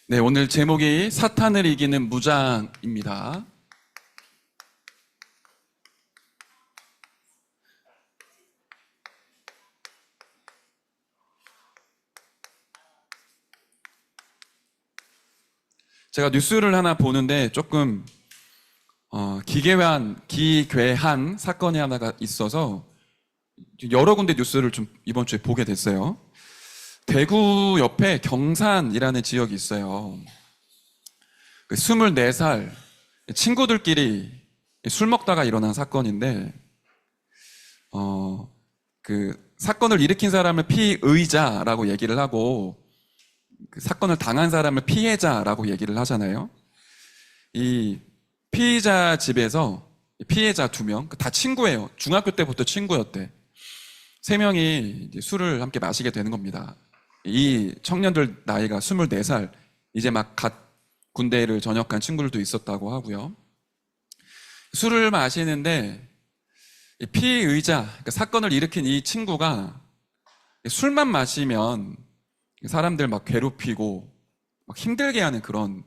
네, 오늘 제목이 사탄을 이기는 무장입니다. 제가 뉴스를 하나 보는데 조금 기괴한 사건이 하나가 있어서 여러 군데 뉴스를 좀 이번 주에 보게 됐어요. 대구 옆에 경산이라는 지역이 있어요. 24살 친구들끼리 술 먹다가 일어난 사건인데, 그 사건을 일으킨 사람을 피의자라고 얘기를 하고, 그 사건을 당한 사람을 피해자라고 얘기를 하잖아요. 이 피의자 집에서 피해자 2명, 다 친구예요. 중학교 때부터 친구였대. 3명이 이제 술을 함께 마시게 되는 겁니다. 이 청년들 나이가 24살, 이제 막 갓 군대를 전역한 친구들도 있었다고 하고요. 술을 마시는데 이 피의자, 그러니까 사건을 일으킨 이 친구가 술만 마시면 사람들 막 괴롭히고 막 힘들게 하는 그런,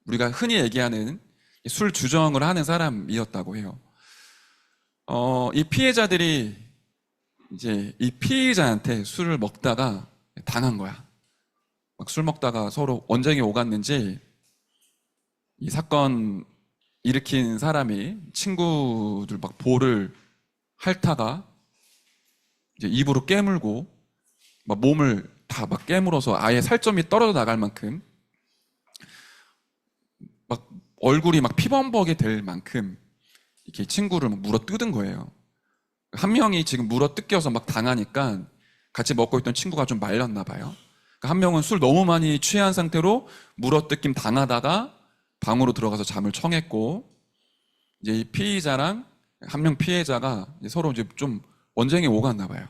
우리가 흔히 얘기하는 술 주정을 하는 사람이었다고 해요. 이 피해자들이 이제 이 피의자한테 술을 먹다가 당한 거야. 막 술 먹다가 서로 언쟁이 오갔는지 이 사건 일으킨 사람이 친구들 막 볼을 핥다가 이제 입으로 깨물고 막 몸을 다 막 깨물어서 아예 살점이 떨어져 나갈 만큼, 막 얼굴이 막 피범벅이 될 만큼 이렇게 친구를 막 물어 뜯은 거예요. 한 명이 지금 물어 뜯겨서 막 당하니까 같이 먹고 있던 친구가 좀 말렸나 봐요. 한 명은 술 너무 많이 취한 상태로 물어 뜯김 당하다가 방으로 들어가서 잠을 청했고, 이제 이 피의자랑 한 명 피해자가 이제 서로 이제 좀 언쟁이 오갔나 봐요.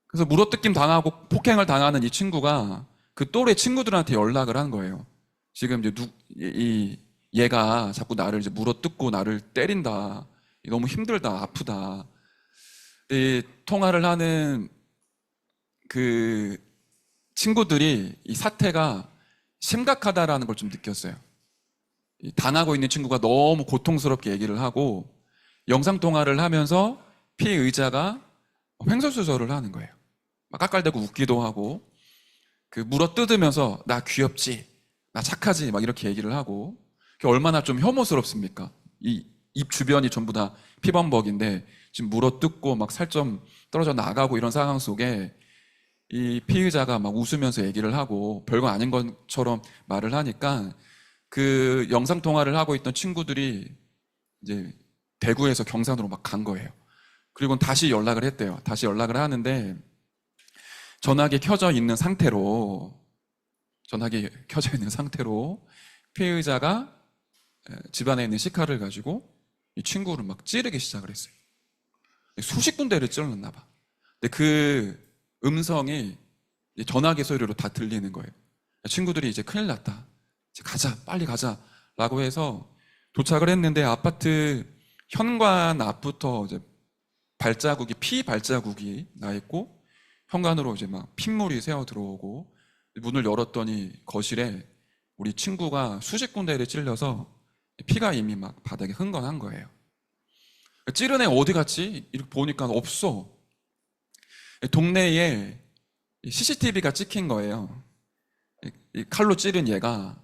그래서 물어 뜯김 당하고 폭행을 당하는 이 친구가 그 또래 친구들한테 연락을 한 거예요. 지금 이제 얘가 자꾸 나를 이제 물어 뜯고 나를 때린다. 너무 힘들다, 아프다. 이 통화를 하는 그 친구들이 이 사태가 심각하다라는 걸 좀 느꼈어요. 당하고 있는 친구가 너무 고통스럽게 얘기를 하고, 영상통화를 하면서 피의자가 횡설수설을 하는 거예요. 막 깔깔대고 웃기도 하고, 그 물어 뜯으면서 나 귀엽지, 나 착하지, 막 이렇게 얘기를 하고, 그게 얼마나 좀 혐오스럽습니까? 이 입 주변이 전부 다 피범벅인데 지금 물어 뜯고 막 살점 떨어져 나가고 이런 상황 속에 이 피의자가 막 웃으면서 얘기를 하고 별거 아닌 것처럼 말을 하니까 그 영상통화를 하고 있던 친구들이 이제 대구에서 경산으로 막 간 거예요. 그리고 다시 연락을 했대요. 다시 연락을 하는데 전화기 켜져 있는 상태로 피의자가 집안에 있는 시카를 가지고 이 친구를 막 찌르기 시작을 했어요. 수십 군데를 찔렀나 봐. 근데 그 음성이 전화기 소리로 다 들리는 거예요. 친구들이 이제 큰일 났다, 이제 가자, 빨리 가자 라고 해서 도착을 했는데, 아파트 현관 앞부터 이제 피 발자국이 나 있고, 현관으로 이제 막 핏물이 새어 들어오고, 문을 열었더니 거실에 우리 친구가 수십 군데를 찔려서 피가 이미 막 바닥에 흥건한 거예요. 찌른 애 어디 갔지? 이렇게 보니까 없어. 동네에 CCTV가 찍힌 거예요. 이 칼로 찌른 얘가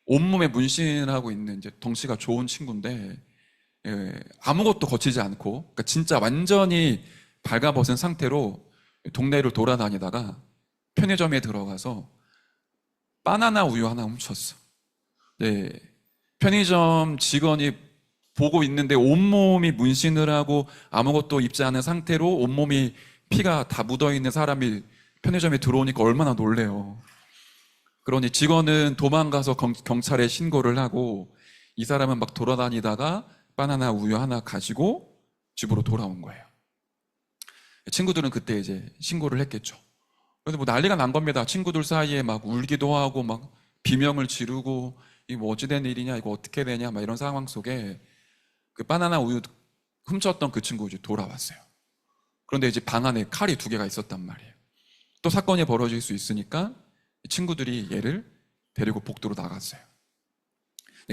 온몸에 문신을 하고 있는 이제 덩치가 좋은 친구인데, 아무것도 거치지 않고, 그러니까 진짜 완전히 발가벗은 상태로 동네를 돌아다니다가 편의점에 들어가서 바나나 우유 하나 훔쳤어. 네, 편의점 직원이 보고 있는데 온몸이 문신을 하고 아무것도 입지 않은 상태로 온몸이 피가 다 묻어있는 사람이 편의점에 들어오니까 얼마나 놀래요. 그러니 직원은 도망가서 경찰에 신고를 하고, 이 사람은 막 돌아다니다가 바나나 우유 하나 가지고 집으로 돌아온 거예요. 친구들은 그때 이제 신고를 했겠죠. 그래서 뭐 난리가 난 겁니다. 친구들 사이에 막 울기도 하고 막 비명을 지르고, 이거 뭐 어찌된 일이냐, 이거 어떻게 되냐, 막 이런 상황 속에 그 바나나 우유 훔쳤던 그 친구 이제 돌아왔어요. 그런데 이제 방 안에 칼이 2개가 있었단 말이에요. 또 사건이 벌어질 수 있으니까 친구들이 얘를 데리고 복도로 나갔어요.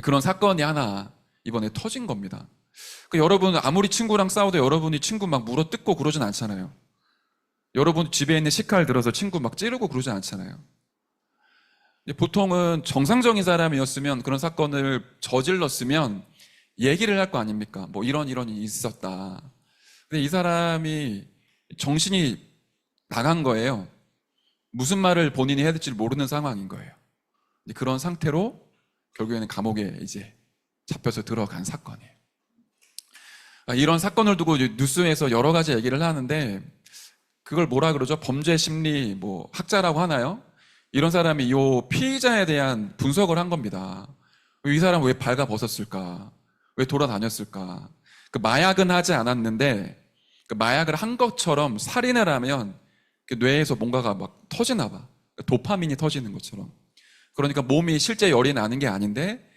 그런 사건이 하나 이번에 터진 겁니다. 여러분 아무리 친구랑 싸워도 여러분이 친구 막 물어뜯고 그러진 않잖아요. 여러분 집에 있는 식칼 들어서 친구 막 찌르고 그러진 않잖아요. 보통은 정상적인 사람이었으면 그런 사건을 저질렀으면 얘기를 할 거 아닙니까? 뭐 이런 일이 있었다. 근데 이 사람이 정신이 나간 거예요. 무슨 말을 본인이 해야 될지 모르는 상황인 거예요. 그런 상태로 결국에는 감옥에 이제 잡혀서 들어간 사건이에요. 이런 사건을 두고 뉴스에서 여러 가지 얘기를 하는데 그걸 뭐라 그러죠? 범죄 심리 뭐 학자라고 하나요? 이런 사람이 이 피의자에 대한 분석을 한 겁니다. 이 사람 왜 발가 벗었을까? 왜 돌아다녔을까? 마약은 하지 않았는데 마약을 한 것처럼 살인을 하면 뇌에서 뭔가가 막 터지나 봐. 도파민이 터지는 것처럼. 그러니까 몸이 실제 열이 나는 게 아닌데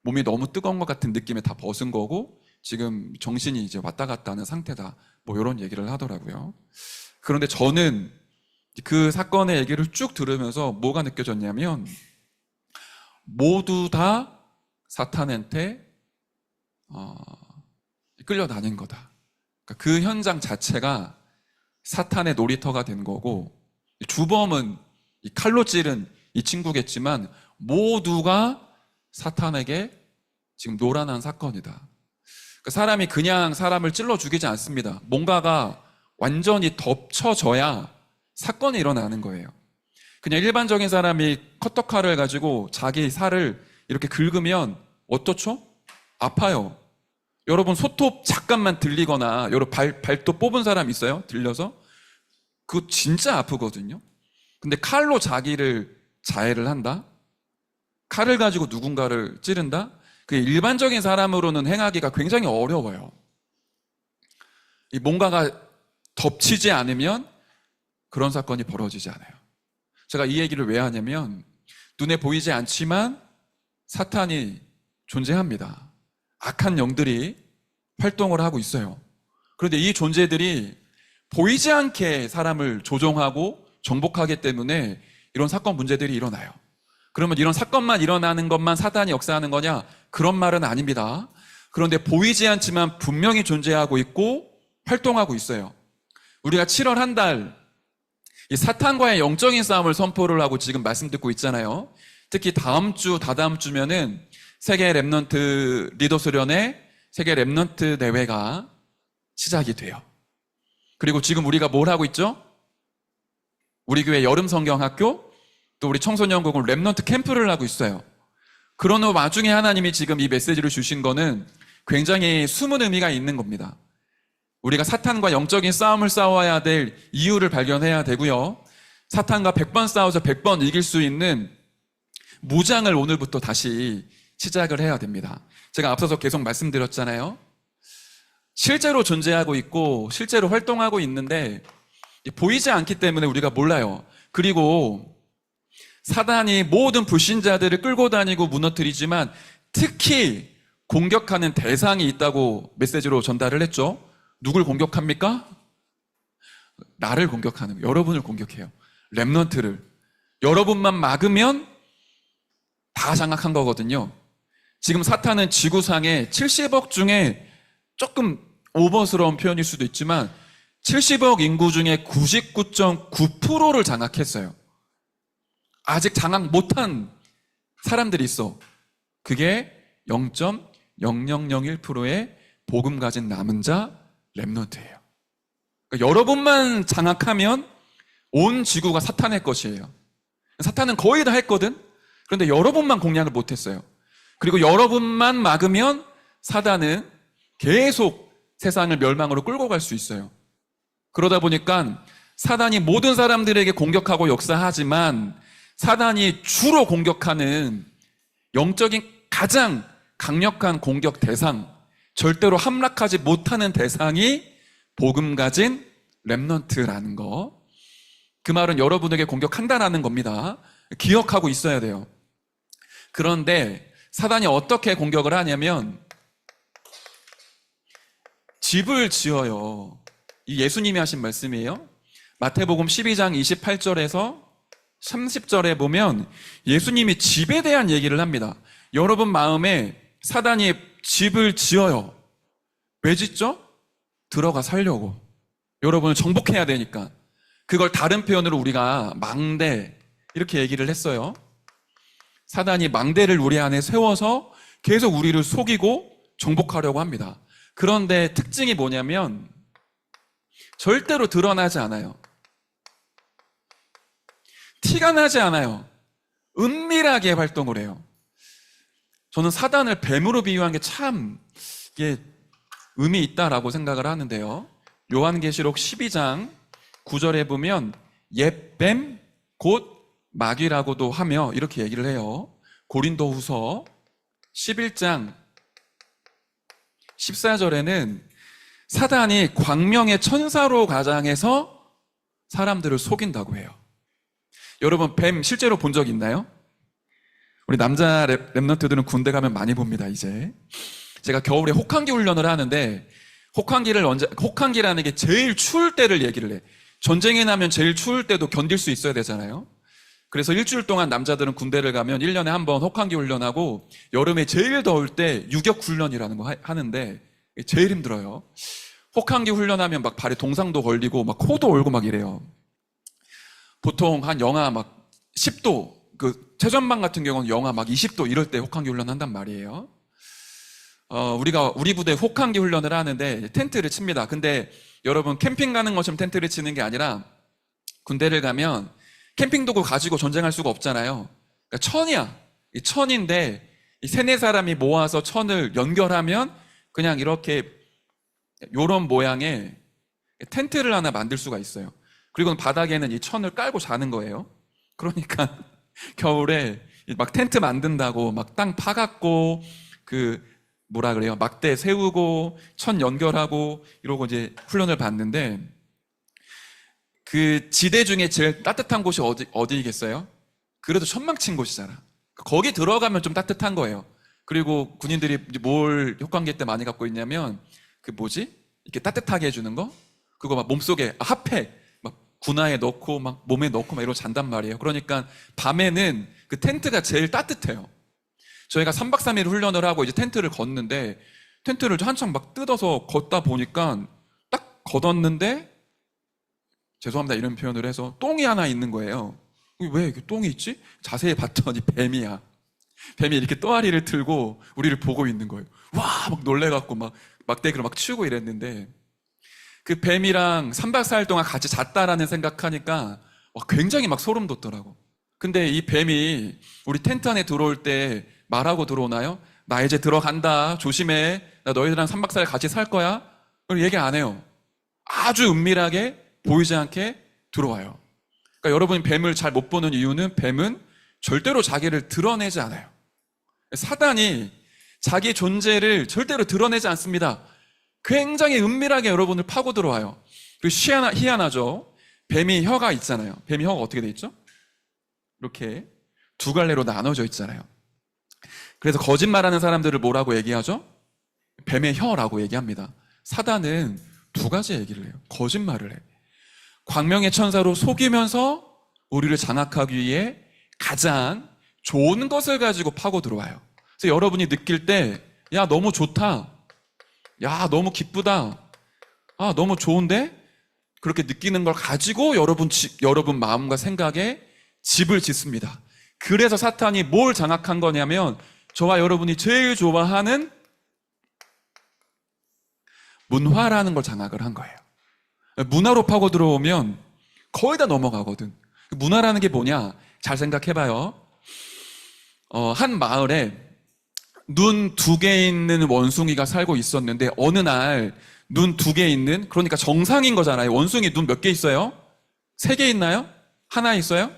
몸이 너무 뜨거운 것 같은 느낌에 다 벗은 거고 지금 정신이 이제 왔다 갔다 하는 상태다. 뭐 이런 얘기를 하더라고요. 그런데 저는 그 사건의 얘기를 쭉 들으면서 뭐가 느껴졌냐면 모두 다 사탄한테 끌려다닌 거다. 그러니까 그 현장 자체가 사탄의 놀이터가 된 거고 주범은 이 칼로 찌른 이 친구겠지만 모두가 사탄에게 지금 노란한 사건이다. 그러니까 사람이 그냥 사람을 찔러 죽이지 않습니다. 뭔가가 완전히 덮쳐져야 사건이 일어나는 거예요. 그냥 일반적인 사람이 커터칼을 가지고 자기 살을 이렇게 긁으면 어떻죠? 아파요. 여러분 손톱 잠깐만 들리거나 여러분 발톱 뽑은 사람 있어요? 들려서? 그거 진짜 아프거든요. 근데 칼로 자기를 자해를 한다? 칼을 가지고 누군가를 찌른다? 그게 일반적인 사람으로는 행하기가 굉장히 어려워요. 이 뭔가가 덮치지 않으면 그런 사건이 벌어지지 않아요. 제가 이 얘기를 왜 하냐면 눈에 보이지 않지만 사탄이 존재합니다. 악한 영들이 활동을 하고 있어요. 그런데 이 존재들이 보이지 않게 사람을 조종하고 정복하기 때문에 이런 사건 문제들이 일어나요. 그러면 이런 사건만 일어나는 것만 사단이 역사하는 거냐? 그런 말은 아닙니다. 그런데 보이지 않지만 분명히 존재하고 있고 활동하고 있어요. 우리가 7월 한 달 이 사탄과의 영적인 싸움을 선포를 하고 지금 말씀 듣고 있잖아요. 특히 다음 주, 다다음 주면은 세계 랩넌트 리더 수련회 세계 랩넌트 대회가 시작이 돼요. 그리고 지금 우리가 뭘 하고 있죠? 우리 교회 여름 성경학교 또 우리 청소년국은 랩넌트 캠프를 하고 있어요. 그런 와중에 하나님이 지금 이 메시지를 주신 거는 굉장히 숨은 의미가 있는 겁니다. 우리가 사탄과 영적인 싸움을 싸워야 될 이유를 발견해야 되고요. 사탄과 100번 싸워서 100번 이길 수 있는 무장을 오늘부터 다시 시작을 해야 됩니다. 제가 앞서서 계속 말씀드렸잖아요. 실제로 존재하고 있고 실제로 활동하고 있는데 보이지 않기 때문에 우리가 몰라요. 그리고 사단이 모든 불신자들을 끌고 다니고 무너뜨리지만 특히 공격하는 대상이 있다고 메시지로 전달을 했죠. 누굴 공격합니까? 나를 공격하는 거예요. 여러분을 공격해요. 랩넌트를. 여러분만 막으면 다 장악한 거거든요. 지금 사탄은 지구상에 70억 중에 조금 오버스러운 표현일 수도 있지만 70억 인구 중에 99.9%를 장악했어요. 아직 장악 못한 사람들이 있어. 그게 0.0001%의 복음 가진 남은 자 랩넌트예요. 그러니까 여러분만 장악하면 온 지구가 사탄의 것이에요. 사탄은 거의 다 했거든. 그런데 여러분만 공략을 못했어요. 그리고 여러분만 막으면 사단은 계속 세상을 멸망으로 끌고 갈 수 있어요. 그러다 보니까 사단이 모든 사람들에게 공격하고 역사하지만 사단이 주로 공격하는 영적인 가장 강력한 공격 대상, 절대로 함락하지 못하는 대상이 복음 가진 랩넌트라는 거. 그 말은 여러분에게 공격한다라는 겁니다. 기억하고 있어야 돼요. 그런데 사단이 어떻게 공격을 하냐면 집을 지어요. 이 예수님이 하신 말씀이에요. 마태복음 12장 28절에서 30절에 보면 예수님이 집에 대한 얘기를 합니다. 여러분 마음에 사단이 집을 지어요. 왜 짓죠? 들어가 살려고. 여러분을 정복해야 되니까. 그걸 다른 표현으로 우리가 망대 이렇게 얘기를 했어요. 사단이 망대를 우리 안에 세워서 계속 우리를 속이고 정복하려고 합니다. 그런데 특징이 뭐냐면 절대로 드러나지 않아요. 티가 나지 않아요. 은밀하게 활동을 해요. 저는 사단을 뱀으로 비유한 게 참 이게 의미 있다라고 생각을 하는데요. 요한계시록 12장 9절에 보면 옛뱀 곧 마귀라고도 하며 이렇게 얘기를 해요. 고린도후서 11장 14절에는 사단이 광명의 천사로 가장해서 사람들을 속인다고 해요. 여러분 뱀 실제로 본 적 있나요? 우리 남자 랩런트들은 군대 가면 많이 봅니다. 이제 제가 겨울에 혹한기 훈련을 하는데 혹한기라는 게 제일 추울 때를 얘기를 해. 전쟁이 나면 제일 추울 때도 견딜 수 있어야 되잖아요. 그래서 일주일 동안 남자들은 군대를 가면 1년에 한 번 혹한기 훈련하고 여름에 제일 더울 때 유격 훈련이라는 거 하는데 제일 힘들어요. 혹한기 훈련하면 막 발에 동상도 걸리고 막 코도 얼고 막 이래요. 보통 한 영하 막 10도, 그 최전방 같은 경우는 영하 막 20도 이럴 때 혹한기 훈련 한단 말이에요. 우리 부대 혹한기 훈련을 하는데 텐트를 칩니다. 근데 여러분 캠핑 가는 것처럼 텐트를 치는 게 아니라 군대를 가면 캠핑 도구 가지고 전쟁할 수가 없잖아요. 그러니까 천이야. 이 천인데 이 세네 사람이 모아서 천을 연결하면 그냥 이렇게 요런 모양의 텐트를 하나 만들 수가 있어요. 그리고 바닥에는 이 천을 깔고 자는 거예요. 그러니까 겨울에 막 텐트 만든다고 막 땅 파갖고 뭐라 그래요? 막대 세우고 천 연결하고 이러고 이제 훈련을 받는데 그 지대 중에 제일 따뜻한 곳이 어디겠어요? 그래도 천막 친 곳이잖아. 거기 들어가면 좀 따뜻한 거예요. 그리고 군인들이 뭘 혹한기 때 많이 갖고 있냐면 이렇게 따뜻하게 해주는 거? 그거 막 몸속에 핫팩 막 군화에 넣고 막 몸에 넣고 막 이러고 잔단 말이에요. 그러니까 밤에는 그 텐트가 제일 따뜻해요. 저희가 3박 3일 훈련을 하고 이제 텐트를 걷는데 텐트를 한창 막 뜯어서 걷다 보니까 딱 걷었는데 죄송합니다 이런 표현을 해서 똥이 하나 있는 거예요. 왜 이렇게 똥이 있지? 자세히 봤더니 뱀이야. 뱀이 이렇게 또아리를 틀고 우리를 보고 있는 거예요. 와 막 놀래갖고 막 막대기로 막 치우고 이랬는데 그 뱀이랑 3박 4일 동안 같이 잤다라는 생각하니까 굉장히 막 소름 돋더라고. 근데 이 뱀이 우리 텐트 안에 들어올 때 말하고 들어오나요? 나 이제 들어간다. 조심해. 나 너희들이랑 3박 4일 같이 살 거야. 그걸 얘기 안 해요. 아주 은밀하게 보이지 않게 들어와요. 그러니까 여러분이 뱀을 잘 못 보는 이유는 뱀은 절대로 자기를 드러내지 않아요. 사단이 자기 존재를 절대로 드러내지 않습니다. 굉장히 은밀하게 여러분을 파고 들어와요. 그리고 희한하죠. 뱀이 혀가 있잖아요. 뱀이 혀가 어떻게 돼 있죠? 이렇게 두 갈래로 나눠져 있잖아요. 그래서 거짓말하는 사람들을 뭐라고 얘기하죠? 뱀의 혀라고 얘기합니다. 사단은 두 가지 얘기를 해요. 거짓말을 해. 광명의 천사로 속이면서 우리를 장악하기 위해 가장 좋은 것을 가지고 파고 들어와요. 그래서 여러분이 느낄 때, 야, 너무 좋다. 야, 너무 기쁘다. 아, 너무 좋은데? 그렇게 느끼는 걸 가지고 여러분 마음과 생각에 집을 짓습니다. 그래서 사탄이 뭘 장악한 거냐면 저와 여러분이 제일 좋아하는 문화라는 걸 장악을 한 거예요. 문화로 파고 들어오면 거의 다 넘어가거든. 문화라는 게 뭐냐? 잘 생각해봐요. 한 마을에 눈 2개 있는 원숭이가 살고 있었는데 어느 날 눈 2개 있는, 그러니까 정상인 거잖아요. 원숭이 눈 몇 개 있어요? 3개 있나요? 하나 있어요?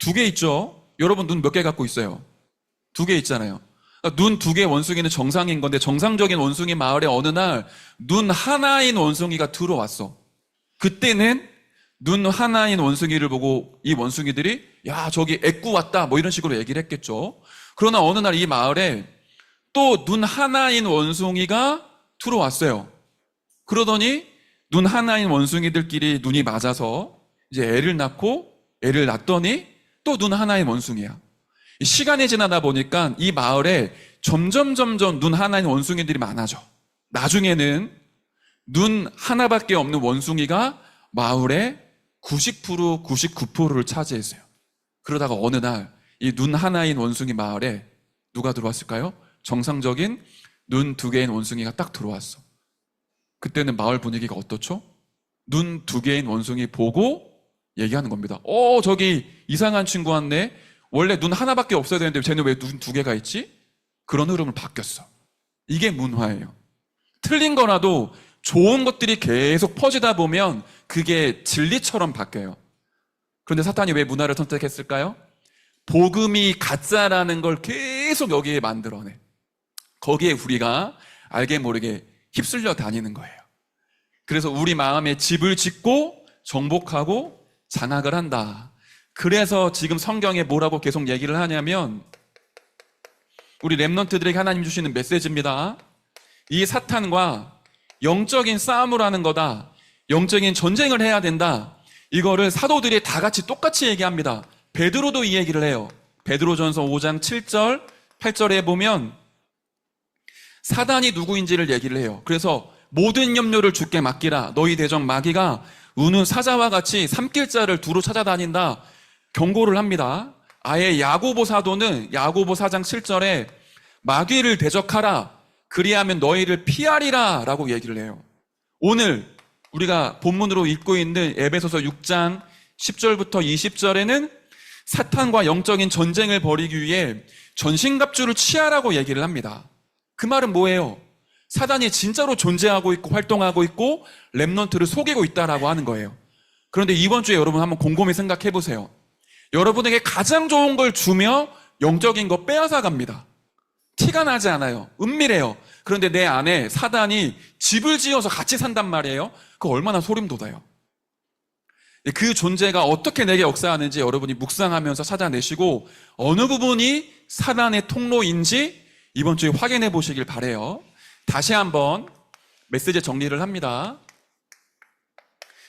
2개 있죠? 여러분 눈 몇 개 갖고 있어요? 2개 있잖아요. 눈 2개 원숭이는 정상인 건데 정상적인 원숭이 마을에 어느 날 눈 하나인 원숭이가 들어왔어. 그때는 눈 하나인 원숭이를 보고 이 원숭이들이 야 저기 애꾸 왔다 뭐 이런 식으로 얘기를 했겠죠. 그러나 어느 날 이 마을에 또 눈 하나인 원숭이가 들어왔어요. 그러더니 눈 하나인 원숭이들끼리 눈이 맞아서 이제 애를 낳고 애를 낳더니 또 눈 하나인 원숭이야. 시간이 지나다 보니까 이 마을에 점점 눈 하나인 원숭이들이 많아져. 나중에는 눈 하나밖에 없는 원숭이가 마을의 90%, 99%를 차지했어요. 그러다가 어느 날 이 눈 하나인 원숭이 마을에 누가 들어왔을까요? 정상적인 눈 2개인 원숭이가 딱 들어왔어. 그때는 마을 분위기가 어떻죠? 눈 2개인 원숭이 보고 얘기하는 겁니다. 저기 이상한 친구 왔네. 원래 눈 하나밖에 없어야 되는데 쟤는 왜 눈 2개가 있지? 그런 흐름을 바뀌었어. 이게 문화예요. 틀린 거라도 좋은 것들이 계속 퍼지다 보면 그게 진리처럼 바뀌어요. 그런데 사탄이 왜 문화를 선택했을까요? 복음이 가짜라는 걸 계속 여기에 만들어내. 거기에 우리가 알게 모르게 휩쓸려 다니는 거예요. 그래서 우리 마음에 집을 짓고 정복하고 장악을 한다. 그래서 지금 성경에 뭐라고 계속 얘기를 하냐면 우리 렘넌트들에게 하나님 주시는 메시지입니다. 이 사탄과 영적인 싸움을 하는 거다. 영적인 전쟁을 해야 된다. 이거를 사도들이 다 같이 똑같이 얘기합니다. 베드로도 이 얘기를 해요. 베드로전서 5장 7절, 8절에 보면 사단이 누구인지를 얘기를 해요. 그래서 모든 염려를 주께 맡기라. 너희 대적 마귀가 우는 사자와 같이 삼킬 자를 두루 찾아다닌다. 경고를 합니다. 아예 야고보 사도는 야고보 4장 7절에 마귀를 대적하라. 그리하면 너희를 피하리라 라고 얘기를 해요. 오늘 우리가 본문으로 읽고 있는 에베소서 6장 10절부터 20절에는 사탄과 영적인 전쟁을 벌이기 위해 전신갑주를 취하라고 얘기를 합니다. 그 말은 뭐예요? 사단이 진짜로 존재하고 있고 활동하고 있고 렘넌트를 속이고 있다라고 하는 거예요. 그런데 이번 주에 여러분 한번 곰곰이 생각해 보세요. 여러분에게 가장 좋은 걸 주며 영적인 거 빼앗아 갑니다. 티가 나지 않아요. 은밀해요. 그런데 내 안에 사단이 집을 지어서 같이 산단 말이에요. 그거 얼마나 소름 돋아요. 그 존재가 어떻게 내게 역사하는지 여러분이 묵상하면서 찾아내시고 어느 부분이 사단의 통로인지 이번 주에 확인해 보시길 바라요. 다시 한번 메시지 정리를 합니다.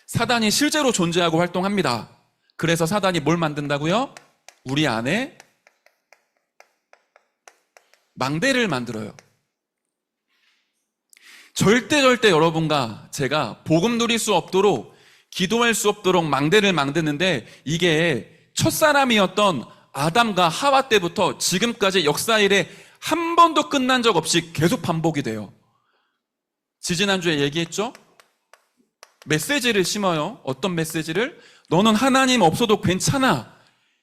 사단이 실제로 존재하고 활동합니다. 그래서 사단이 뭘 만든다고요? 우리 안에 망대를 만들어요. 절대 여러분과 제가 복음 누릴 수 없도록 기도할 수 없도록 망대를 만드는데 이게 첫사람이었던 아담과 하와 때부터 지금까지 역사 일에 한 번도 끝난 적 없이 계속 반복이 돼요. 지지난주에 얘기했죠? 메시지를 심어요. 어떤 메시지를? 너는 하나님 없어도 괜찮아.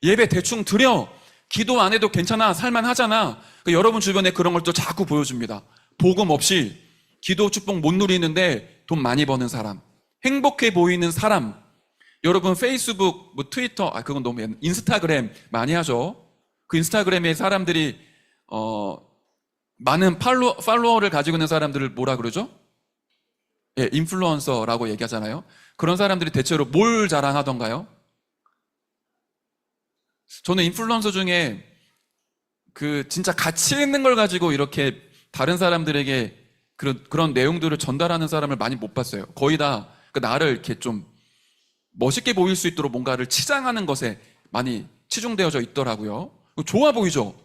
예배 대충 드려. 기도 안 해도 괜찮아. 살만하잖아. 그러니까 여러분 주변에 그런 걸 또 자꾸 보여줍니다. 복음 없이 기도 축복 못 누리는데 돈 많이 버는 사람, 행복해 보이는 사람. 여러분 페이스북, 트위터, 그건 너무 인스타그램 많이 하죠. 그 인스타그램에 사람들이 많은 팔로워를 가지고 있는 사람들을 뭐라 그러죠? 예, 인플루언서라고 얘기하잖아요. 그런 사람들이 대체로 뭘 자랑하던가요? 저는 인플루언서 중에 진짜 가치 있는 걸 가지고 이렇게 다른 사람들에게 그런 내용들을 전달하는 사람을 많이 못 봤어요. 거의 다 나를 이렇게 좀 멋있게 보일 수 있도록 뭔가를 치장하는 것에 많이 치중되어져 있더라고요. 좋아 보이죠?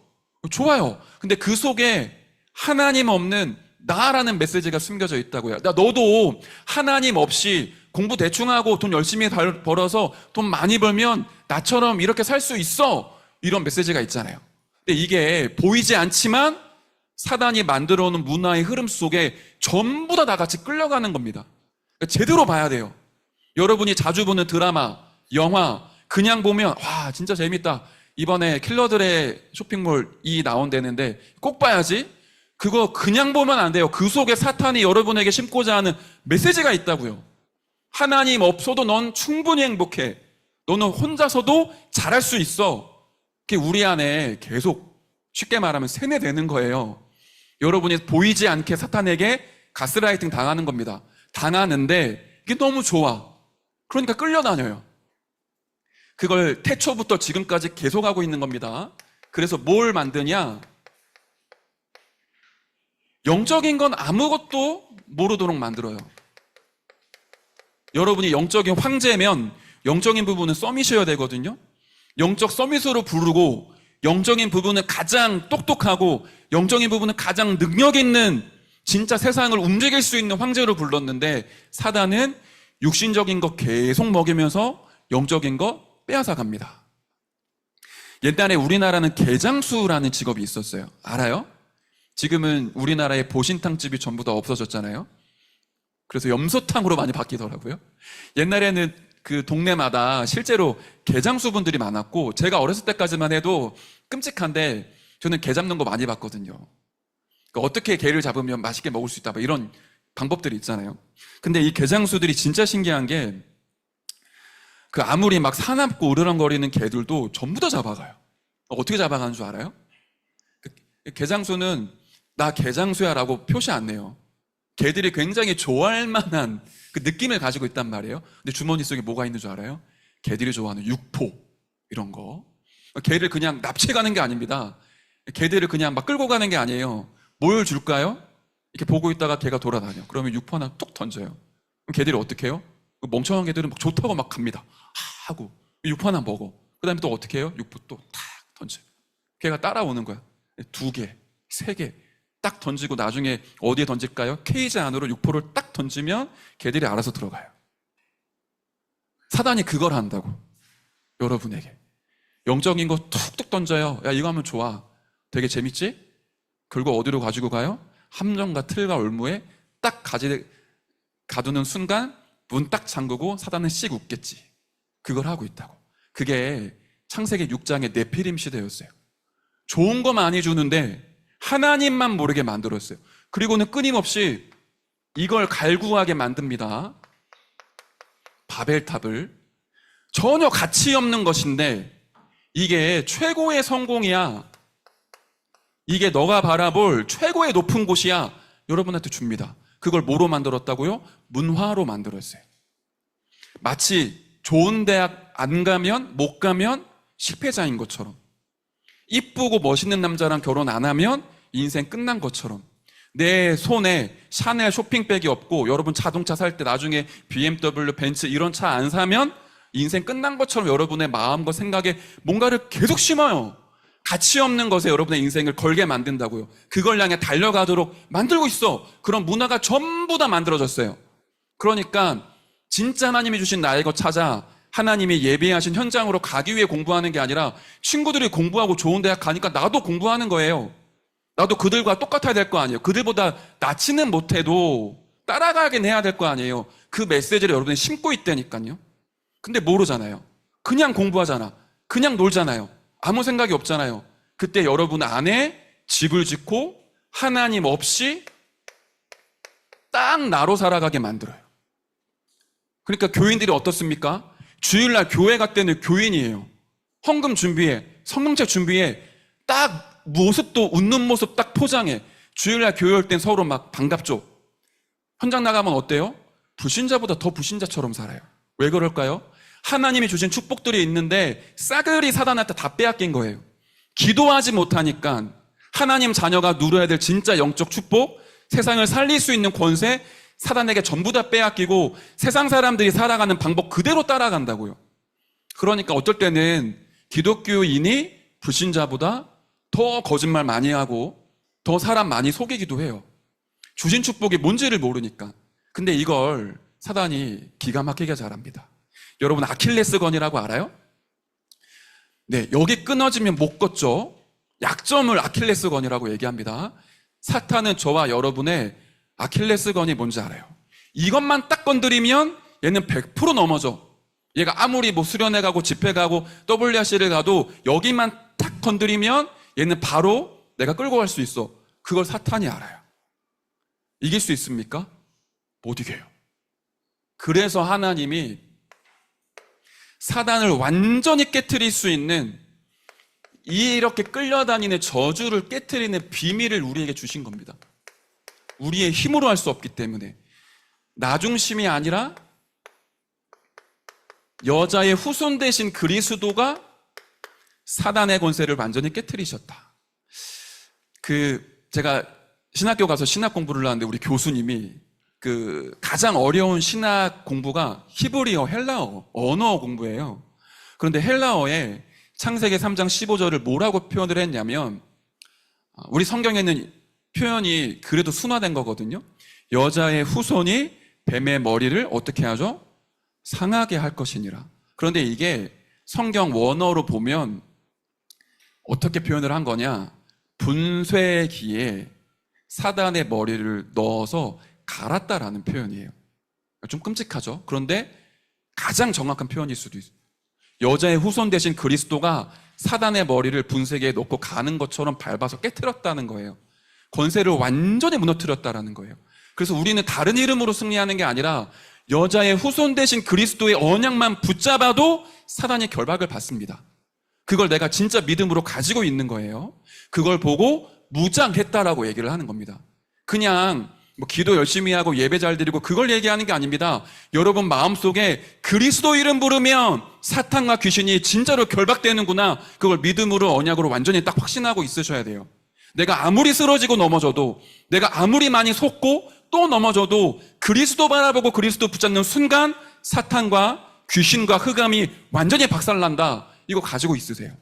좋아요. 근데 그 속에 하나님 없는 나라는 메시지가 숨겨져 있다고요. 너도 하나님 없이 공부 대충 하고 돈 열심히 벌어서 돈 많이 벌면 나처럼 이렇게 살 수 있어. 이런 메시지가 있잖아요. 근데 이게 보이지 않지만 사단이 만들어 놓은 문화의 흐름 속에 전부 다 같이 끌려가는 겁니다. 그러니까 제대로 봐야 돼요. 여러분이 자주 보는 드라마, 영화 그냥 보면 와 진짜 재밌다. 이번에 킬러들의 쇼핑몰 2 나온다는데 꼭 봐야지. 그거 그냥 보면 안 돼요. 그 속에 사탄이 여러분에게 심고자 하는 메시지가 있다고요. 하나님 없어도 넌 충분히 행복해. 너는 혼자서도 잘할 수 있어. 그게 우리 안에 계속 쉽게 말하면 세뇌되는 거예요. 여러분이 보이지 않게 사탄에게 가스라이팅 당하는 겁니다. 당하는데 이게 너무 좋아. 그러니까 끌려다녀요. 그걸 태초부터 지금까지 계속하고 있는 겁니다. 그래서 뭘 만드냐? 영적인 건 아무것도 모르도록 만들어요. 여러분이 영적인 황제면 영적인 부분은 써미셔야 되거든요. 영적 서밋으로 부르고 영적인 부분은 가장 똑똑하고 영적인 부분은 가장 능력 있는 진짜 세상을 움직일 수 있는 황제로 불렀는데 사단은 육신적인 거 계속 먹이면서 영적인 거 빼앗아 갑니다. 옛날에 우리나라는 개장수라는 직업이 있었어요. 알아요? 지금은 우리나라의 보신탕집이 전부 다 없어졌잖아요. 그래서 염소탕으로 많이 바뀌더라고요. 옛날에는 그 동네마다 실제로 개 장수분들이 많았고 제가 어렸을 때까지만 해도 끔찍한데 저는 개 잡는 거 많이 봤거든요. 그러니까 어떻게 개를 잡으면 맛있게 먹을 수 있다 뭐 이런 방법들이 있잖아요. 근데 이 개 장수들이 진짜 신기한 게 그 아무리 막 사납고 으르렁거리는 개들도 전부 다 잡아가요. 어떻게 잡아가는 줄 알아요? 개 장수는 나 개 장수야 라고 표시 안 내요. 개들이 굉장히 좋아할 만한 그 느낌을 가지고 있단 말이에요. 근데 주머니 속에 뭐가 있는 줄 알아요? 개들이 좋아하는 육포 이런 거. 개를 그냥 납치해 가는 게 아닙니다. 개들을 그냥 막 끌고 가는 게 아니에요. 뭘 줄까요? 이렇게 보고 있다가 개가 돌아다녀. 그러면 육포 하나 툭 던져요. 그럼 개들이 어떻게 해요? 멍청한 개들은 막 좋다고 막 갑니다. 하고 육포 하나 먹어. 그 다음에 또 어떻게 해요? 육포 또 탁 던져요. 개가 따라오는 거야. 2개, 3개 딱 던지고 나중에 어디에 던질까요? 케이지 안으로 육포를 딱 던지면 개들이 알아서 들어가요. 사단이 그걸 한다고. 여러분에게 영적인 거 툭툭 던져요. 야, 이거 하면 좋아. 되게 재밌지? 결국 어디로 가지고 가요? 함정과 틀과 올무에 딱 가두는 순간 문 딱 잠그고 사단은 씩 웃겠지. 그걸 하고 있다고. 그게 창세기 6장의 네피림 시대였어요. 좋은 거 많이 주는데 하나님만 모르게 만들었어요. 그리고는 끊임없이 이걸 갈구하게 만듭니다. 바벨탑을. 전혀 가치 없는 것인데 이게 최고의 성공이야. 이게 너가 바라볼 최고의 높은 곳이야. 여러분한테 줍니다. 그걸 뭐로 만들었다고요? 문화로 만들었어요. 마치 좋은 대학 안 가면, 못 가면 실패자인 것처럼, 이쁘고 멋있는 남자랑 결혼 안 하면 인생 끝난 것처럼, 내 손에 샤넬 쇼핑백이 없고 여러분 자동차 살 때 나중에 BMW, 벤츠 이런 차 안 사면 인생 끝난 것처럼 여러분의 마음과 생각에 뭔가를 계속 심어요. 가치 없는 것에 여러분의 인생을 걸게 만든다고요. 그걸 향해 달려가도록 만들고 있어. 그런 문화가 전부 다 만들어졌어요. 그러니까 진짜 하나님이 주신 나의 것 찾아 하나님이 예비하신 현장으로 가기 위해 공부하는 게 아니라 친구들이 공부하고 좋은 대학 가니까 나도 공부하는 거예요. 나도 그들과 똑같아야 될 거 아니에요. 그들보다 낫지는 못해도 따라가긴 해야 될 거 아니에요. 그 메시지를 여러분이 심고 있다니까요. 근데 모르잖아요. 그냥 공부하잖아. 그냥 놀잖아요. 아무 생각이 없잖아요. 그때 여러분 안에 집을 짓고 하나님 없이 딱 나로 살아가게 만들어요. 그러니까 교인들이 어떻습니까? 주일날 교회 갈 때는 교인이에요. 헌금 준비해, 성경책 준비해, 딱 모습도 웃는 모습 딱 포장해. 주일날 교회 올 땐 서로 막 반갑죠. 현장 나가면 어때요? 불신자보다 더 불신자처럼 살아요. 왜 그럴까요? 하나님이 주신 축복들이 있는데 싸그리 사단한테 다 빼앗긴 거예요. 기도하지 못하니까 하나님 자녀가 누려야 될 진짜 영적 축복, 세상을 살릴 수 있는 권세, 사단에게 전부 다 빼앗기고 세상 사람들이 살아가는 방법 그대로 따라간다고요. 그러니까 어떨 때는 기독교인이 불신자보다 더 거짓말 많이 하고 더 사람 많이 속이기도 해요. 주신 축복이 뭔지를 모르니까. 근데 이걸 사단이 기가 막히게 잘합니다. 여러분 아킬레스건이라고 알아요? 네, 여기 끊어지면 못 걷죠. 약점을 아킬레스건이라고 얘기합니다. 사탄은 저와 여러분의 아킬레스건이 뭔지 알아요. 이것만 딱 건드리면 얘는 100% 넘어져. 얘가 아무리 뭐 수련회 가고 집회 가고 WRC를 가도 여기만 딱 건드리면 얘는 바로 내가 끌고 갈 수 있어. 그걸 사탄이 알아요. 이길 수 있습니까? 못 이겨요. 그래서 하나님이 사단을 완전히 깨트릴 수 있는 이렇게 끌려다니는 저주를 깨트리는 비밀을 우리에게 주신 겁니다. 우리의 힘으로 할 수 없기 때문에. 나중심이 아니라 여자의 후손 대신 그리스도가 사단의 권세를 완전히 깨트리셨다. 제가 신학교 가서 신학 공부를 하는데 우리 교수님이 가장 어려운 신학 공부가 히브리어, 헬라어, 언어 공부예요. 그런데 헬라어에 창세기 3장 15절을 뭐라고 표현을 했냐면, 우리 성경에는 표현이 그래도 순화된 거거든요. 여자의 후손이 뱀의 머리를 어떻게 하죠? 상하게 할 것이니라. 그런데 이게 성경 원어로 보면 어떻게 표현을 한 거냐? 분쇄기에 사단의 머리를 넣어서 갈았다라는 표현이에요. 좀 끔찍하죠? 그런데 가장 정확한 표현일 수도 있어요. 여자의 후손 대신 그리스도가 사단의 머리를 분쇄기에 넣고 가는 것처럼 밟아서 깨트렸다는 거예요. 권세를 완전히 무너뜨렸다라는 거예요. 그래서 우리는 다른 이름으로 승리하는 게 아니라 여자의 후손 대신 그리스도의 언약만 붙잡아도 사단이 결박을 받습니다. 그걸 내가 진짜 믿음으로 가지고 있는 거예요. 그걸 보고 무장했다라고 얘기를 하는 겁니다. 그냥 뭐 기도 열심히 하고 예배 잘 드리고 그걸 얘기하는 게 아닙니다. 여러분 마음속에 그리스도 이름 부르면 사탄과 귀신이 진짜로 결박되는구나, 그걸 믿음으로 언약으로 완전히 딱 확신하고 있으셔야 돼요. 내가 아무리 쓰러지고 넘어져도, 내가 아무리 많이 속고 또 넘어져도 그리스도 바라보고 그리스도 붙잡는 순간 사탄과 귀신과 흑암이 완전히 박살난다. 이거 가지고 있으세요.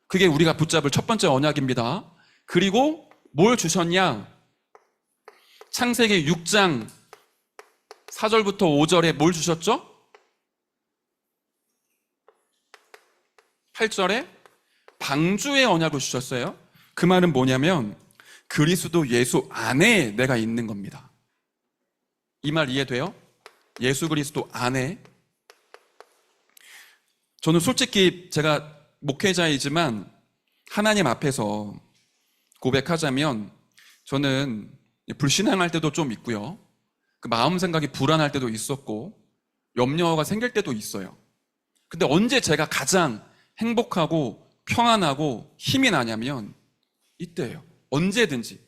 그게 우리가 붙잡을 첫 번째 언약입니다. 그리고 뭘 주셨냐? 창세기 6장 4절부터 5절에 뭘 주셨죠? 8절에 방주의 언약을 주셨어요. 그 말은 뭐냐면 그리스도 예수 안에 내가 있는 겁니다. 이 말 이해돼요? 예수 그리스도 안에. 저는 솔직히 제가 목회자이지만 하나님 앞에서 고백하자면 저는 불신앙할 때도 좀 있고요. 그 마음 생각이 불안할 때도 있었고 염려가 생길 때도 있어요. 근데 언제 제가 가장 행복하고 평안하고 힘이 나냐면 이때예요. 언제든지.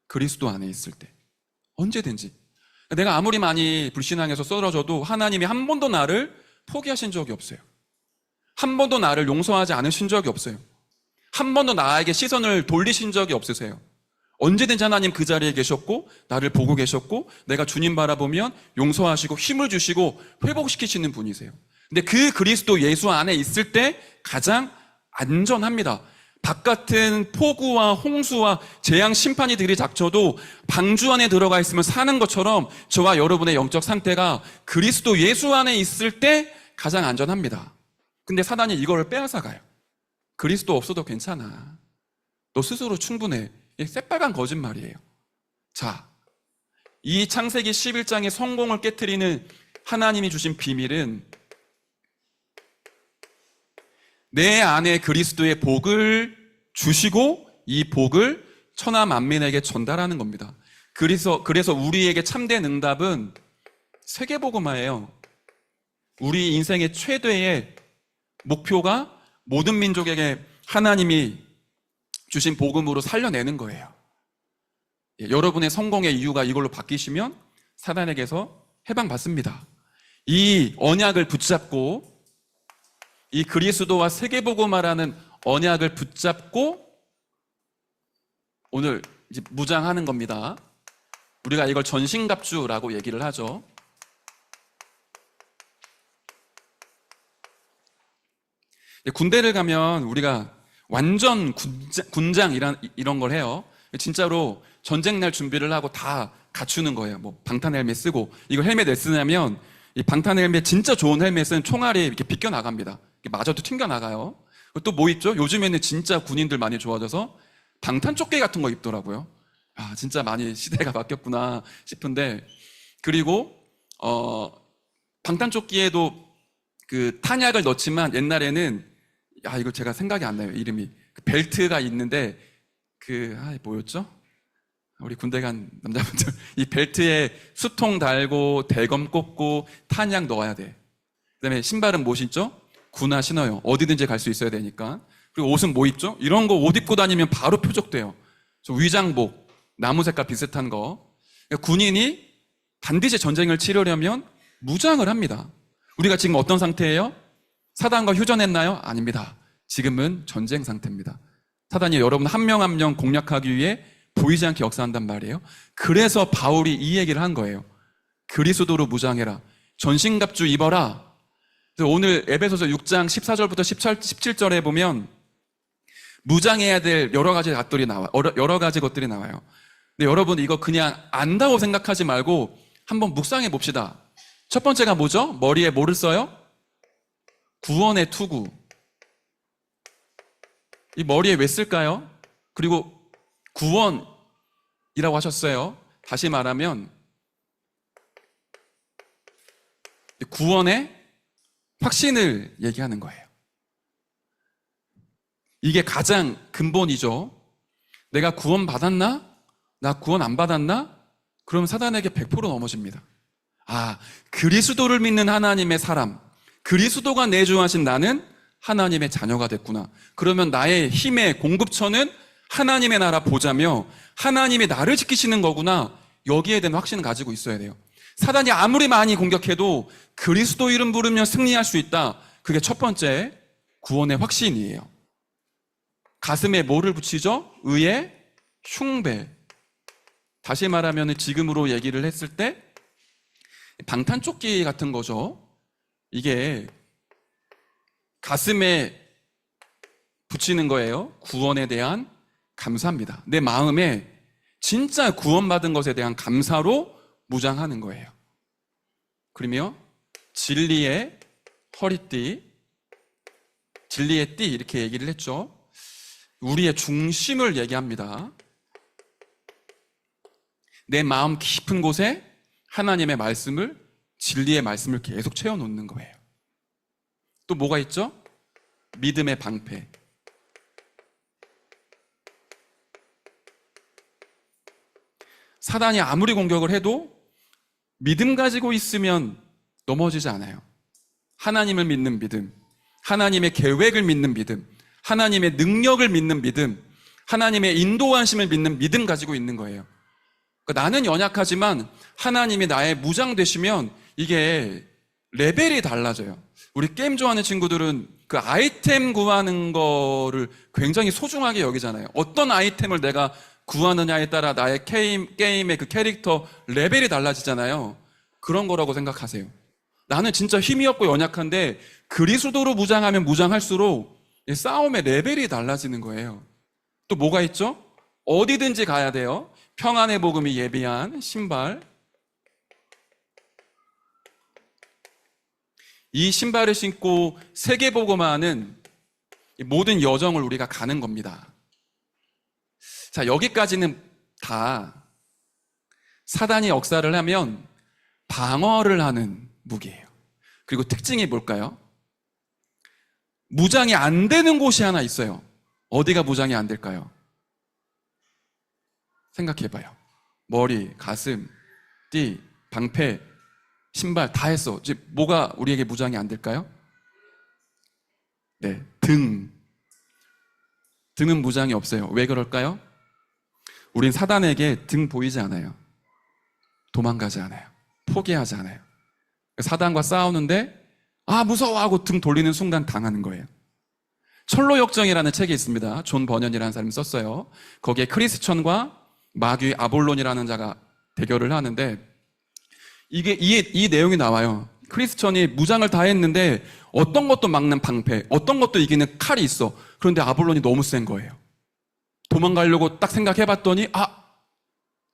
그리스도 안에 있을 때. 언제든지. 내가 아무리 많이 불신앙해서 쓰러져도 하나님이 한 번도 나를 포기하신 적이 없어요. 한 번도 나를 용서하지 않으신 적이 없어요. 한 번도 나에게 시선을 돌리신 적이 없으세요. 언제든지 하나님 그 자리에 계셨고 나를 보고 계셨고 내가 주님 바라보면 용서하시고 힘을 주시고 회복시키시는 분이세요. 근데 그 그리스도 예수 안에 있을 때 가장 안전합니다. 바깥은 폭우와 홍수와 재앙 심판이 들이닥쳐도 방주 안에 들어가 있으면 사는 것처럼 저와 여러분의 영적 상태가 그리스도 예수 안에 있을 때 가장 안전합니다. 근데 사단이 이거를 빼앗아가요. 그리스도 없어도 괜찮아. 너 스스로 충분해. 이게 새빨간 거짓말이에요. 자, 이 창세기 11장의 성공을 깨트리는 하나님이 주신 비밀은 내 안에 그리스도의 복을 주시고 이 복을 천하 만민에게 전달하는 겁니다. 그래서 우리에게 참된 응답은 세계복음화예요. 우리 인생의 최대의 목표가 모든 민족에게 하나님이 주신 복음으로 살려내는 거예요. 여러분의 성공의 이유가 이걸로 바뀌시면 사단에게서 해방받습니다. 이 언약을 붙잡고 이 그리스도와 세계복음화라는 언약을 붙잡고 오늘 이제 무장하는 겁니다. 우리가 이걸 전신갑주라고 얘기를 하죠. 군대를 가면 우리가 완전 군장 이런 걸 해요. 진짜로 전쟁날 준비를 하고 다 갖추는 거예요. 뭐 방탄 헬멧 쓰고, 이거 헬멧 왜 쓰냐면 이 방탄 헬멧 진짜 좋은 헬멧은 총알이 이렇게 비껴 나갑니다. 맞아도 튕겨 나가요. 또 뭐 있죠? 요즘에는 진짜 군인들 많이 좋아져서 방탄 조끼 같은 거 입더라고요. 아, 진짜 많이 시대가 바뀌었구나 싶은데, 그리고 방탄 조끼에도 그 탄약을 넣지만 옛날에는 이거 제가 생각이 안 나요. 이름이 그 벨트가 있는데 뭐였죠? 우리 군대 간 남자분들 이 벨트에 수통 달고 대검 꽂고 탄약 넣어야 돼. 그다음에 신발은 뭐 신죠? 군화 신어요. 어디든지 갈 수 있어야 되니까. 그리고 옷은 뭐 입죠? 이런 거 옷 입고 다니면 바로 표적돼요. 위장복, 나무 색깔 비슷한 거. 그러니까 군인이 반드시 전쟁을 치르려면 무장을 합니다. 우리가 지금 어떤 상태예요? 사단과 휴전했나요? 아닙니다. 지금은 전쟁 상태입니다. 사단이 여러분 한 명 한 명 공략하기 위해 보이지 않게 역사한단 말이에요. 그래서 바울이 이 얘기를 한 거예요. 그리스도로 무장해라. 전신갑주 입어라. 그래서 오늘 에베소서 6장 14절부터 17절에 보면 무장해야 될 여러 가지 것들이 나와요. 근데 여러분 이거 그냥 안다고 생각하지 말고 한번 묵상해 봅시다. 첫 번째가 뭐죠? 머리에 뭐를 써요? 구원의 투구. 이 머리에 왜 쓸까요? 그리고 구원이라고 하셨어요. 다시 말하면 구원의 확신을 얘기하는 거예요. 이게 가장 근본이죠. 내가 구원 받았나? 나 구원 안 받았나? 그럼 사단에게 100% 넘어집니다. 아, 그리스도를 믿는 하나님의 사람, 그리스도가 내주하신 나는 하나님의 자녀가 됐구나. 그러면 나의 힘의 공급처는 하나님의 나라 보자며 하나님이 나를 지키시는 거구나. 여기에 대한 확신을 가지고 있어야 돼요. 사단이 아무리 많이 공격해도 그리스도 이름 부르면 승리할 수 있다. 그게 첫 번째 구원의 확신이에요. 가슴에 뭐를 붙이죠? 의의 흉배. 다시 말하면 지금으로 얘기를 했을 때 방탄조끼 같은 거죠. 이게 가슴에 붙이는 거예요. 구원에 대한 감사입니다. 내 마음에 진짜 구원받은 것에 대한 감사로 무장하는 거예요. 그러며 진리의 허리띠, 진리의 띠 이렇게 얘기를 했죠. 우리의 중심을 얘기합니다. 내 마음 깊은 곳에 하나님의 말씀을, 진리의 말씀을 계속 채워놓는 거예요. 또 뭐가 있죠? 믿음의 방패. 사단이 아무리 공격을 해도 믿음 가지고 있으면 넘어지지 않아요. 하나님을 믿는 믿음, 하나님의 계획을 믿는 믿음, 하나님의 능력을 믿는 믿음, 하나님의 인도하심을 믿는 믿음 가지고 있는 거예요. 그러니까 나는 연약하지만 하나님이 나의 무장 되시면 이게 레벨이 달라져요. 우리 게임 좋아하는 친구들은 그 아이템 구하는 거를 굉장히 소중하게 여기잖아요. 어떤 아이템을 내가 구하느냐에 따라 나의 게임의 그 캐릭터 레벨이 달라지잖아요. 그런 거라고 생각하세요. 나는 진짜 힘이 없고 연약한데 그리스도로 무장하면 무장할수록 싸움의 레벨이 달라지는 거예요. 또 뭐가 있죠? 어디든지 가야 돼요. 평안의 복음이 예비한 신발. 이 신발을 신고 세계복음화하는 모든 여정을 우리가 가는 겁니다. 자, 여기까지는 다 사단이 역사를 하면 방어를 하는 무기예요. 그리고 특징이 뭘까요? 무장이 안 되는 곳이 하나 있어요. 어디가 무장이 안 될까요? 생각해봐요. 머리, 가슴, 띠, 방패, 신발 다 했어. 이제 뭐가 우리에게 무장이 안 될까요? 네, 등. 등은 무장이 없어요. 왜 그럴까요? 우린 사단에게 등 보이지 않아요. 도망가지 않아요. 포기하지 않아요. 사단과 싸우는데 아 무서워 하고 등 돌리는 순간 당하는 거예요. 철로역정이라는 책이 있습니다. 존 버년이라는 사람이 썼어요. 거기에 크리스천과 마귀 아볼론이라는 자가 대결을 하는데 이게 이 내용이 나와요. 크리스천이 무장을 다 했는데 어떤 것도 막는 방패, 어떤 것도 이기는 칼이 있어. 그런데 아볼론이 너무 센 거예요. 도망가려고 딱 생각해봤더니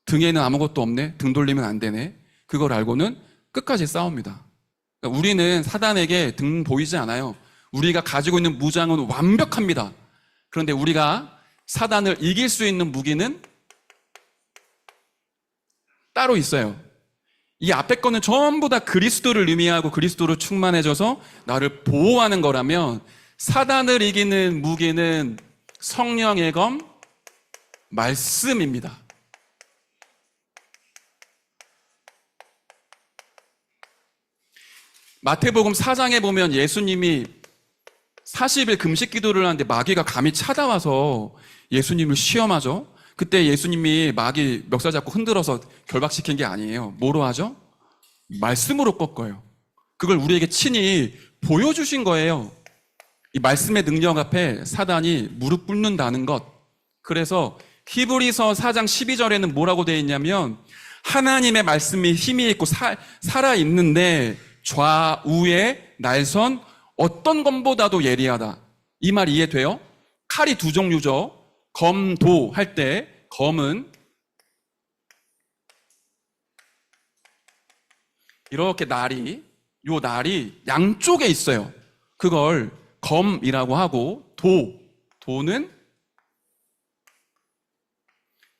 등에는 아무것도 없네. 등 돌리면 안 되네. 그걸 알고는 끝까지 싸웁니다. 그러니까 우리는 사단에게 등 보이지 않아요. 우리가 가지고 있는 무장은 완벽합니다. 그런데 우리가 사단을 이길 수 있는 무기는 따로 있어요. 이 앞에 거는 전부 다 그리스도를 의미하고 그리스도로 충만해져서 나를 보호하는 거라면 사단을 이기는 무기는 성령의 검, 말씀입니다. 마태복음 4장에 보면 예수님이 40일 금식 기도를 하는데 마귀가 감히 찾아와서 예수님을 시험하죠. 그때 예수님이 마귀 멱살 잡고 흔들어서 결박시킨 게 아니에요. 뭐로 하죠? 말씀으로 꺾어요. 그걸 우리에게 친히 보여주신 거예요. 이 말씀의 능력 앞에 사단이 무릎 꿇는다는 것. 그래서 히브리서 4장 12절에는 뭐라고 되어 있냐면 하나님의 말씀이 힘이 있고 살아있는데 좌우의 날선 어떤 검보다도 예리하다. 이 말 이해돼요? 칼이 두 종류죠. 검, 도 할 때 검은 이렇게 요 날이 양쪽에 있어요. 그걸 검이라고 하고 도는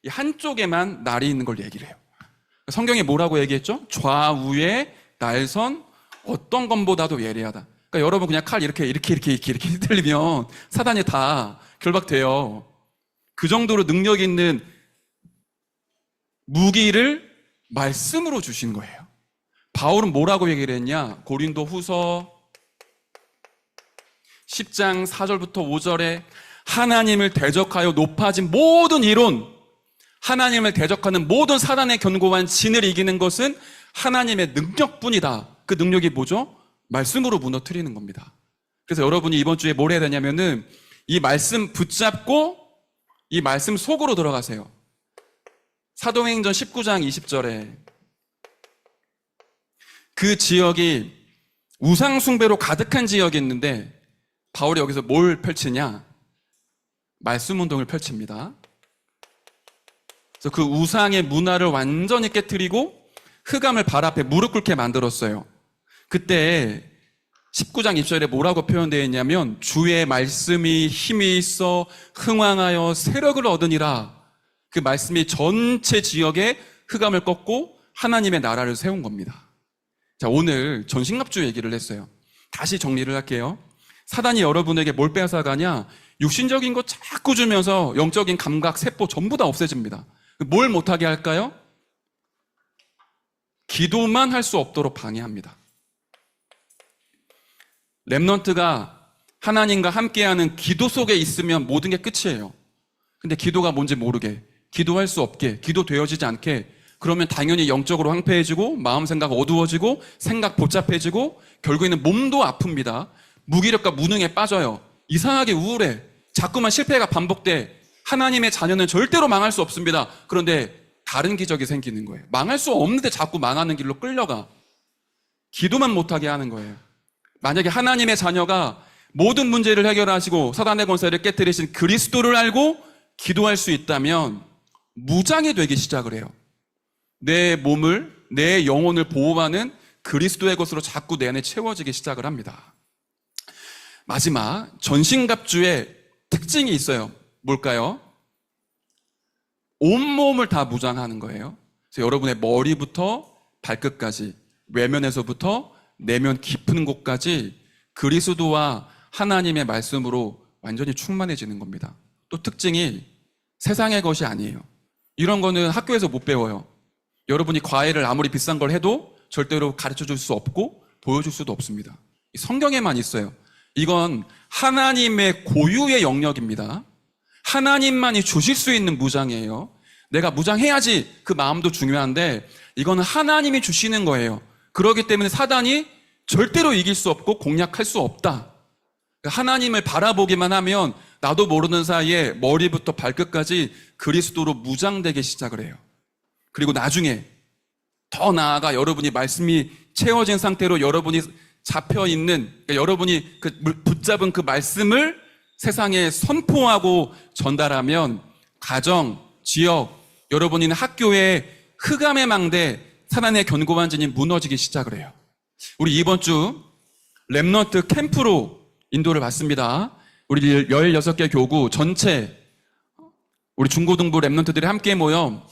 이 한쪽에만 날이 있는 걸 얘기를 해요. 성경이 뭐라고 얘기했죠? 좌우의 날선 어떤 검보다도 예리하다. 그러니까 여러분 그냥 칼 이렇게 휘둘리면 사단이 다 결박돼요. 그 정도로 능력 있는 무기를 말씀으로 주신 거예요. 바울은 뭐라고 얘기를 했냐? 고린도 후서 10장 4절부터 5절에 하나님을 대적하여 높아진 모든 이론, 하나님을 대적하는 모든 사단의 견고한 진을 이기는 것은 하나님의 능력뿐이다. 그 능력이 뭐죠? 말씀으로 무너뜨리는 겁니다. 그래서 여러분이 이번 주에 뭘 해야 되냐면은 이 말씀 붙잡고 이 말씀 속으로 들어가세요. 사도행전 19장 20절에 그 지역이 우상숭배로 가득한 지역이 있는데 바울이 여기서 뭘 펼치냐? 말씀 운동을 펼칩니다. 그래서 그 우상의 문화를 완전히 깨트리고 흑암을 발 앞에 무릎 꿇게 만들었어요. 그때 19장 20절에 뭐라고 표현되어 있냐면 주의 말씀이 힘이 있어 흥왕하여 세력을 얻으니라. 그 말씀이 전체 지역에 흑암을 꺾고 하나님의 나라를 세운 겁니다. 자, 오늘 전신갑주 얘기를 했어요. 다시 정리를 할게요. 사단이 여러분에게 뭘 빼앗아가냐? 육신적인 거 자꾸 주면서 영적인 감각, 세포 전부 다 없애집니다. 뭘 못하게 할까요? 기도만 할 수 없도록 방해합니다. 렘넌트가 하나님과 함께하는 기도 속에 있으면 모든 게 끝이에요. 근데 기도가 뭔지 모르게, 기도할 수 없게, 기도되어지지 않게, 그러면 당연히 영적으로 황폐해지고 마음 생각 어두워지고 생각 복잡해지고 결국에는 몸도 아픕니다. 무기력과 무능에 빠져요. 이상하게 우울해. 자꾸만 실패가 반복돼. 하나님의 자녀는 절대로 망할 수 없습니다. 그런데 다른 기적이 생기는 거예요. 망할 수 없는데 자꾸 망하는 길로 끌려가. 기도만 못하게 하는 거예요. 만약에 하나님의 자녀가 모든 문제를 해결하시고 사단의 권세를 깨뜨리신 그리스도를 알고 기도할 수 있다면 무장이 되기 시작을 해요. 내 몸을, 내 영혼을 보호하는 그리스도의 것으로 자꾸 내 안에 채워지기 시작을 합니다. 마지막 전신갑주의 특징이 있어요. 뭘까요? 온몸을 다 무장하는 거예요. 그래서 여러분의 머리부터 발끝까지, 외면에서부터 내면 깊은 곳까지 그리스도와 하나님의 말씀으로 완전히 충만해지는 겁니다. 또 특징이 세상의 것이 아니에요. 이런 거는 학교에서 못 배워요. 여러분이 과외를 아무리 비싼 걸 해도 절대로 가르쳐 줄 수 없고 보여줄 수도 없습니다. 성경에만 있어요. 이건 하나님의 고유의 영역입니다. 하나님만이 주실 수 있는 무장이에요. 내가 무장해야지 그 마음도 중요한데 이거는 하나님이 주시는 거예요. 그렇기 때문에 사단이 절대로 이길 수 없고 공략할 수 없다. 하나님을 바라보기만 하면 나도 모르는 사이에 머리부터 발끝까지 그리스도로 무장되기 시작을 해요. 그리고 나중에 더 나아가 여러분이 말씀이 채워진 상태로 여러분이 잡혀있는, 그러니까 여러분이 붙잡은 그 말씀을 세상에 선포하고 전달하면 가정, 지역, 여러분이 있는 학교의 흑암의 망대, 사단의 견고한 진이 무너지기 시작을 해요. 우리 이번 주 렘넌트 캠프로 인도를 받습니다. 우리 16개 교구 전체 우리 중고등부 렘넌트들이 함께 모여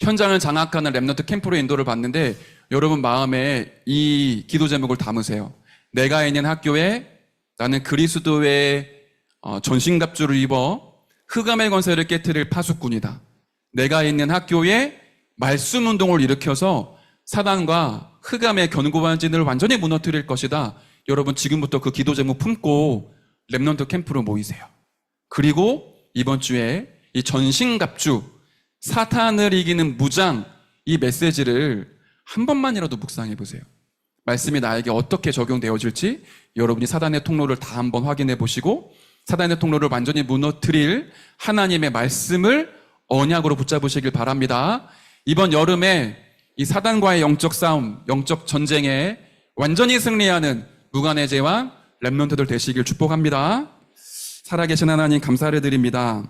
현장을 장악하는 렘넌트 캠프로 인도를 받는데 여러분 마음에 이 기도 제목을 담으세요. 내가 있는 학교에 나는 그리스도의 전신갑주를 입어 흑암의 권세를 깨트릴 파수꾼이다. 내가 있는 학교에 말씀 운동을 일으켜서 사단과 흑암의 견고한 진을 완전히 무너뜨릴 것이다. 여러분 지금부터 그 기도 제목 품고 렘넌트 캠프로 모이세요. 그리고 이번 주에 이 전신갑주, 사탄을 이기는 무장, 이 메시지를 한 번만이라도 묵상해 보세요. 말씀이 나에게 어떻게 적용되어질지 여러분이 사단의 통로를 다 한번 확인해 보시고 사단의 통로를 완전히 무너뜨릴 하나님의 말씀을 언약으로 붙잡으시길 바랍니다. 이번 여름에 이 사단과의 영적 싸움, 영적 전쟁에 완전히 승리하는 무관의 제왕 렘넌트들 되시길 축복합니다. 살아계신 하나님 감사를 드립니다.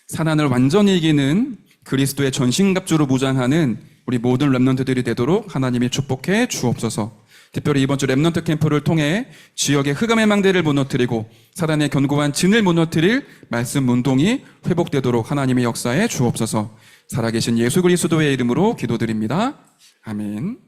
사단을 완전히 이기는 그리스도의 전신갑주로 무장하는 우리 모든 렘넌트들이 되도록 하나님이 축복해 주옵소서. 특별히 이번 주 렘넌트 캠프를 통해 지역의 흑암의 망대를 무너뜨리고 사단의 견고한 진을 무너뜨릴 말씀 문동이 회복되도록 하나님의 역사에 주옵소서. 살아계신 예수 그리스도의 이름으로 기도드립니다. 아멘.